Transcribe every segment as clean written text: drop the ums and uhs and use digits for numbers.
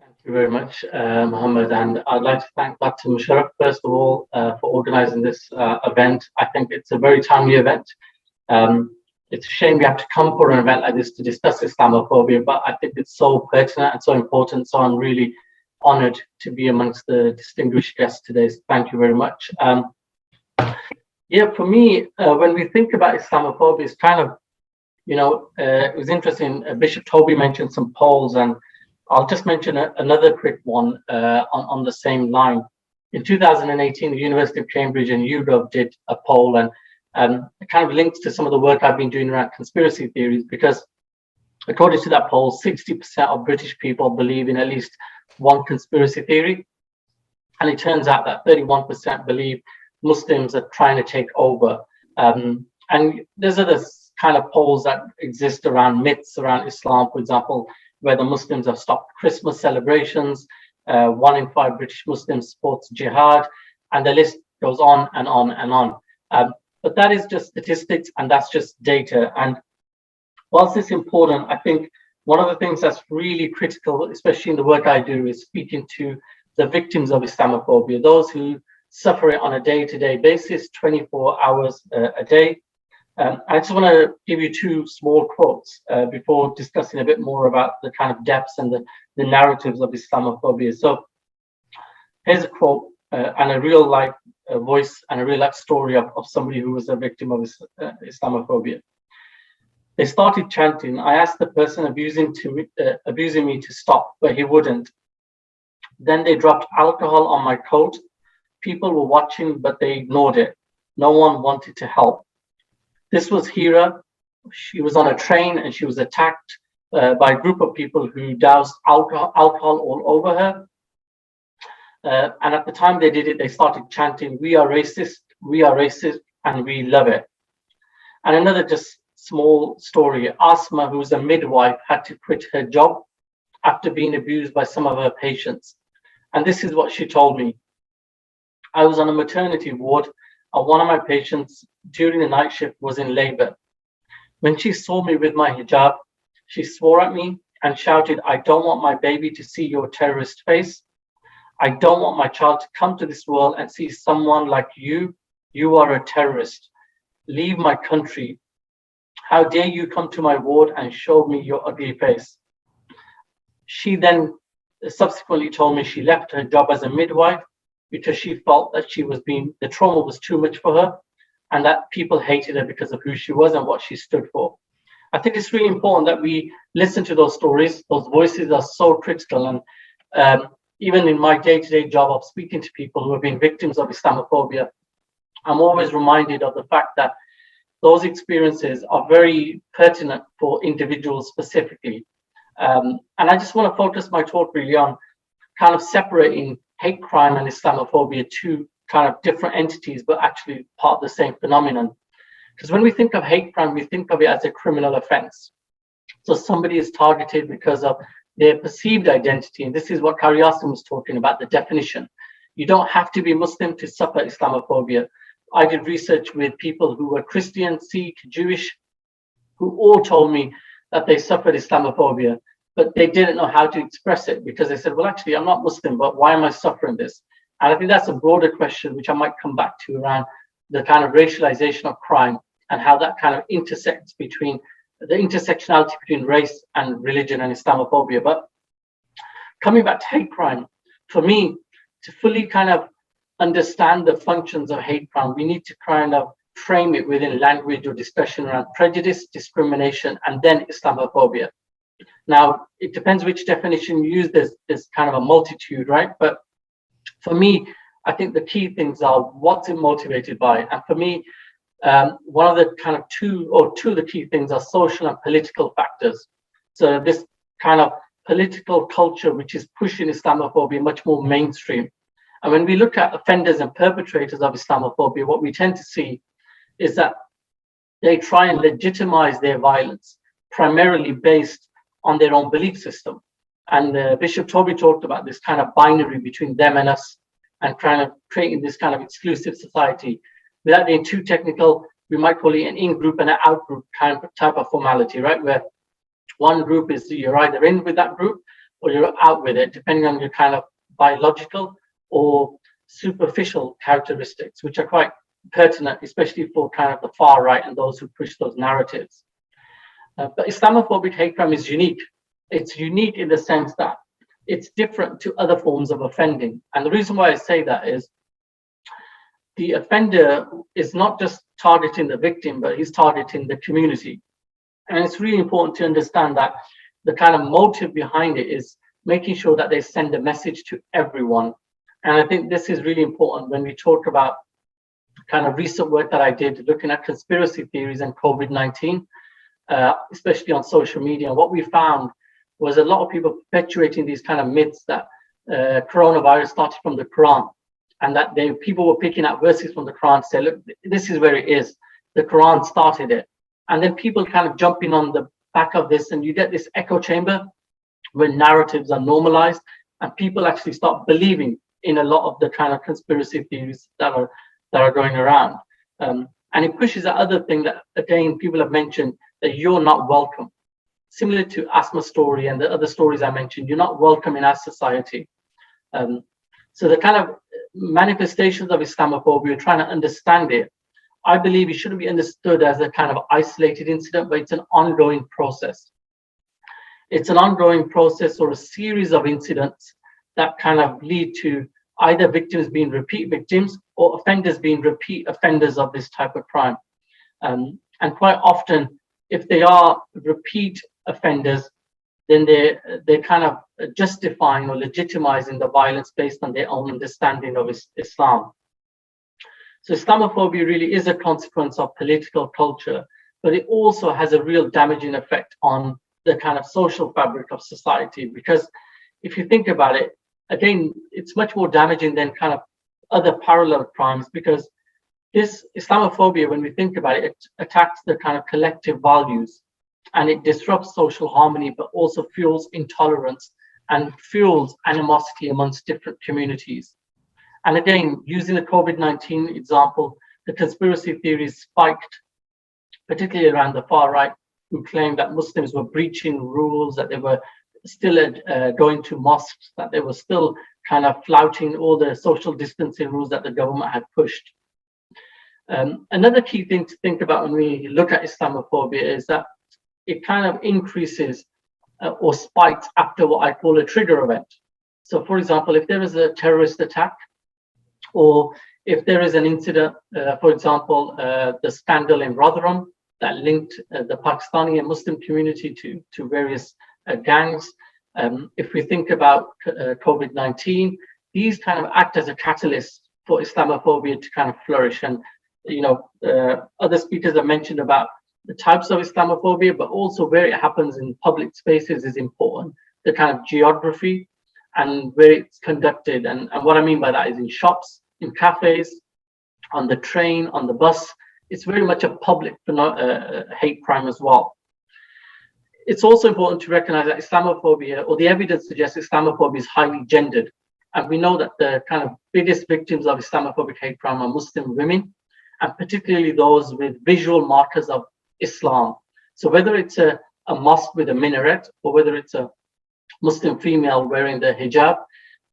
Thank you very much, Mohammed. And I'd like to thank Dr. Musharraf, first of all, for organizing this event. I think it's a very timely event. Um, it's a shame we have to come for an event like this to discuss Islamophobia, but I think it's so pertinent and so important. So I'm really honored to be amongst the distinguished guests today. So thank you very much. Yeah, for me, when we think about Islamophobia, it's kind of, it was interesting. Bishop Toby mentioned some polls, and I'll just mention another quick one on the same line. In 2018, the University of Cambridge and UW did a poll, and it kind of links to some of the work I've been doing around conspiracy theories, because according to that poll, 60% of British people believe in at least one conspiracy theory. And it turns out that 31% believe Muslims are trying to take over. And there's other kind of polls that exist around myths around Islam, for example, whether Muslims have stopped Christmas celebrations, 1 in 5 British Muslims supports jihad, and the list goes on and on and on. But that is just statistics, and that's just data. And whilst it's important, I think one of the things that's really critical, especially in the work I do, is speaking to the victims of Islamophobia, those who suffer it on a day-to-day basis, 24 hours a day. I just want to give you two small quotes before discussing a bit more about the kind of depths and the narratives of Islamophobia. So here's a quote and a real life voice and a real life story of somebody who was a victim of Islamophobia. They started chanting. I asked the person abusing me to stop, but he wouldn't. Then they dropped alcohol on my coat. People were watching, but they ignored it. No one wanted to help. This was Hira. She was on a train and she was attacked by a group of people who doused alcohol all over her. And at the time they did it, they started chanting, we are racist, and we love it. And another just small story, Asma, who was a midwife, had to quit her job after being abused by some of her patients. And this is what she told me. I was on a maternity ward, and one of my patients during the night shift was in labor. When she saw me with my hijab, she swore at me and shouted, I don't want my baby to see your terrorist face. I don't want my child to come to this world and see someone like you. You are a terrorist. Leave my country. How dare you come to my ward and show me your ugly face? She then subsequently told me she left her job as a midwife because she felt that the trauma was too much for her, and that people hated her because of who she was and what she stood for. I think it's really important that we listen to those stories. Those voices are so critical. And even in my day-to-day job of speaking to people who have been victims of Islamophobia, I'm always reminded of the fact that those experiences are very pertinent for individuals specifically. And I just want to focus my talk really on kind of separating hate crime and Islamophobia, two kind of different entities, but actually part of the same phenomenon. Because when we think of hate crime, we think of it as a criminal offense. So somebody is targeted because of their perceived identity. And this is what Kariasim was talking about, the definition. You don't have to be Muslim to suffer Islamophobia. I did research with people who were Christian, Sikh, Jewish, who all told me that they suffered Islamophobia, but they didn't know how to express it because they said, well, actually, I'm not Muslim, but why am I suffering this? And I think that's a broader question, which I might come back to, around the kind of racialization of crime and how that kind of intersects between the intersectionality between race and religion and Islamophobia. But coming back to hate crime, for me, to fully kind of understand the functions of hate crime, we need to kind of frame it within language or discussion around prejudice, discrimination, and then Islamophobia. Now, it depends which definition you use. There's kind of a multitude, right? But for me, I think the key things are what's it motivated by. And for me, one of the kind of two of the key things are social and political factors. So this kind of political culture, which is pushing Islamophobia much more mainstream. And when we look at offenders and perpetrators of Islamophobia, what we tend to see is that they try and legitimize their violence, primarily based on their own belief system. And Bishop Toby talked about this kind of binary between them and us, and kind of creating this kind of exclusive society. Without being too technical, we might call it an in-group and an out-group kind of type of formality, right? Where one group is you're either in with that group, or you're out with it, depending on your kind of biological or superficial characteristics, which are quite pertinent, especially for kind of the far right and those who push those narratives. But Islamophobic hate crime is unique. It's unique in the sense that it's different to other forms of offending. And the reason why I say that is the offender is not just targeting the victim, but he's targeting the community. And it's really important to understand that the kind of motive behind it is making sure that they send a message to everyone. And I think this is really important when we talk about kind of recent work that I did looking at conspiracy theories and COVID-19, especially on social media. And what we found was a lot of people perpetuating these kind of myths that coronavirus started from the Quran, and that people were picking out verses from the Quran to say, look, this is where it is. The Quran started it. And then people kind of jumping on the back of this, and you get this echo chamber where narratives are normalized and people actually start believing in a lot of the kind of conspiracy theories that are going around. And it pushes that other thing that, again, people have mentioned, that you're not welcome. Similar to Asma's story and the other stories I mentioned, you're not welcome in our society. So the kind of manifestations of Islamophobia, trying to understand it, I believe it shouldn't be understood as a kind of isolated incident, but it's an ongoing process. It's an ongoing process or a series of incidents that kind of lead to either victims being repeat victims or offenders being repeat offenders of this type of crime. And quite often, if they are repeat offenders, then they're kind of justifying or legitimizing the violence based on their own understanding of Islam. So Islamophobia really is a consequence of political culture, but it also has a real damaging effect on the kind of social fabric of society. Because if you think about it, again, it's much more damaging than kind of other parallel crimes, because this Islamophobia, when we think about it, it attacks the kind of collective values, and it disrupts social harmony, but also fuels intolerance and fuels animosity amongst different communities. And again, using the COVID-19 example, the conspiracy theories spiked, particularly around the far right, who claimed that Muslims were breaching rules, that they were still going to mosques, that they were still kind of flouting all the social distancing rules that the government had pushed. Another key thing to think about when we look at Islamophobia is that it kind of increases or spikes after what I call a trigger event. So for example, if there is a terrorist attack, or if there is an incident, for example, the scandal in Rotherham that linked the Pakistani and Muslim community to various gangs. If we think about COVID-19, these kind of act as a catalyst for Islamophobia to kind of flourish. And other speakers have mentioned about the types of Islamophobia, but also where it happens in public spaces is important. The kind of geography and where it's conducted. And what I mean by that is in shops, in cafes, on the train, on the bus. It's very much a public hate crime as well. It's also important to recognize that Islamophobia, or the evidence suggests Islamophobia, is highly gendered. And we know that the kind of biggest victims of Islamophobic hate crime are Muslim women, and particularly those with visual markers of Islam. So whether it's a mosque with a minaret, or whether it's a Muslim female wearing the hijab,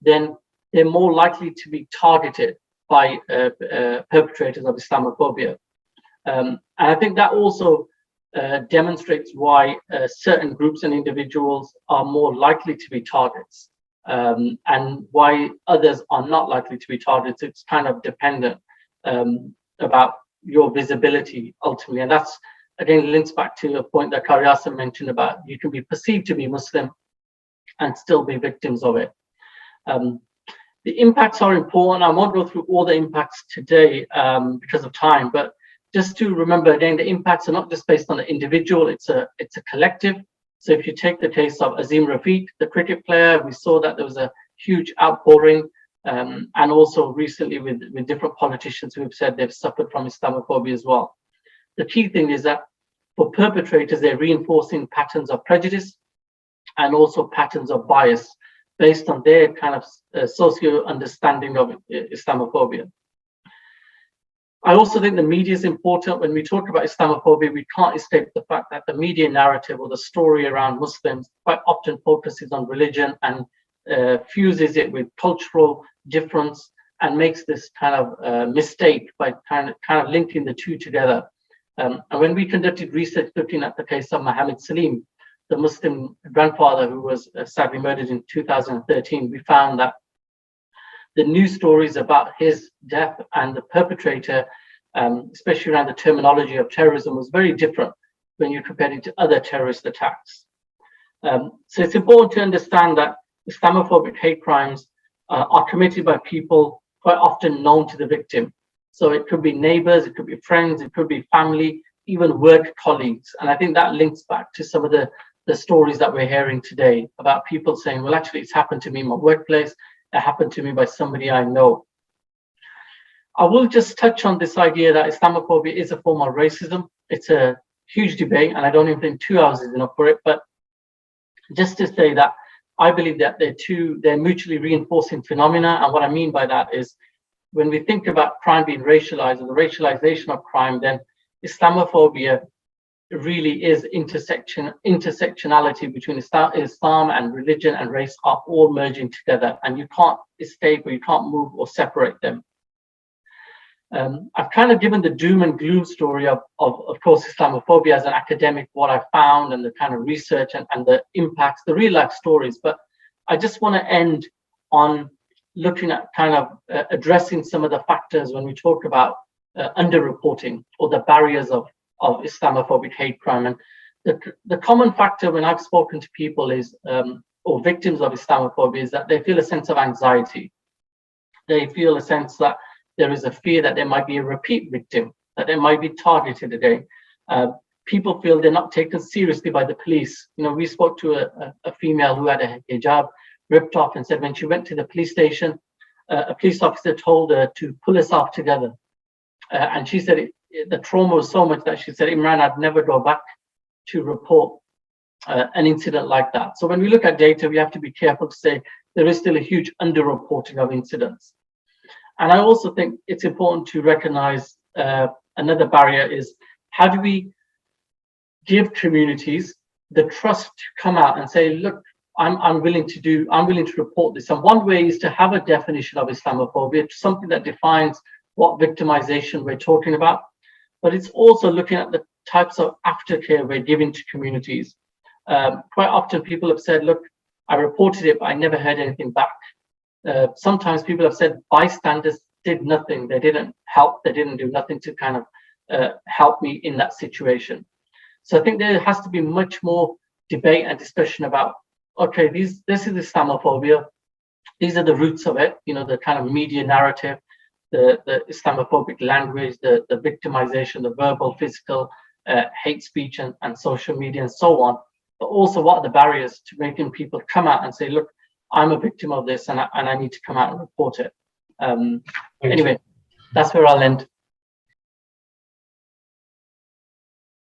then they're more likely to be targeted by perpetrators of Islamophobia. And I think that also demonstrates why certain groups and individuals are more likely to be targets, and why others are not likely to be targets. It's kind of dependent about your visibility ultimately. And that's, again, links back to a point that Karyasa mentioned about you can be perceived to be Muslim and still be victims of it. The impacts are important. I won't go through all the impacts today because of time, but just to remember, again, the impacts are not just based on the individual, it's a collective. So if you take the case of Azim Rafiq, the cricket player, we saw that there was a huge outpouring, and also recently with different politicians who have said they've suffered from Islamophobia as well. The key thing is that for perpetrators, they're reinforcing patterns of prejudice and also patterns of bias based on their kind of socio understanding of Islamophobia. I also think the media is important. When we talk about Islamophobia, we can't escape the fact that the media narrative or the story around Muslims quite often focuses on religion and fuses it with cultural difference and makes this kind of mistake by kind of linking the two together. And when we conducted research looking at the case of Muhammad Salim, the Muslim grandfather who was sadly murdered in 2013, we found that the news stories about his death and the perpetrator, especially around the terminology of terrorism, was very different when you compare it to other terrorist attacks. So it's important to understand that Islamophobic hate crimes are committed by people quite often known to the victim. So it could be neighbors, it could be friends, it could be family, even work colleagues. And I think that links back to some of the stories that we're hearing today about people saying, well, actually, it's happened to me in my workplace. It happened to me by somebody I know. I will just touch on this idea that Islamophobia is a form of racism. It's a huge debate, and I don't even think 2 hours is enough for it. But just to say that I believe that they're mutually reinforcing phenomena. And what I mean by that is when we think about crime being racialized or the racialization of crime, then Islamophobia really is intersectionality between Islam and religion and race are all merging together, and you can't escape or you can't move or separate them. I've kind of given the doom and gloom story of course, Islamophobia as an academic, what I found and the kind of research and the impacts, the real life stories. But I just want to end on looking at kind of addressing some of the factors when we talk about underreporting or the barriers of Islamophobic hate crime. And the common factor when I've spoken to people is, or victims of Islamophobia, is that they feel a sense of anxiety. They feel a sense that there is a fear that there might be a repeat victim, that they might be targeted again. People feel they're not taken seriously by the police. You know, we spoke to a female who had a hijab ripped off and said when she went to the police station, a police officer told her to pull herself together. And she said the trauma was so much that she said, Imran, I'd never go back to report an incident like that. So when we look at data, we have to be careful to say there is still a huge underreporting of incidents. And I also think it's important to recognize another barrier is how do we give communities the trust to come out and say, look, I'm willing to report this. And one way is to have a definition of Islamophobia, something that defines what victimization we're talking about. But it's also looking at the types of aftercare we're giving to communities. Quite often people have said, look, I reported it, but I never heard anything back. Sometimes people have said bystanders did nothing. They didn't help. They didn't do nothing to kind of help me in that situation. So I think there has to be much more debate and discussion about, okay, this is Islamophobia. These are the roots of it, you know, the kind of media narrative, the Islamophobic language, the victimization, the verbal, physical, hate speech and social media and so on. But also what are the barriers to making people come out and say, look, I'm a victim of this and I need to come out and report it. Anyway, that's where I'll end.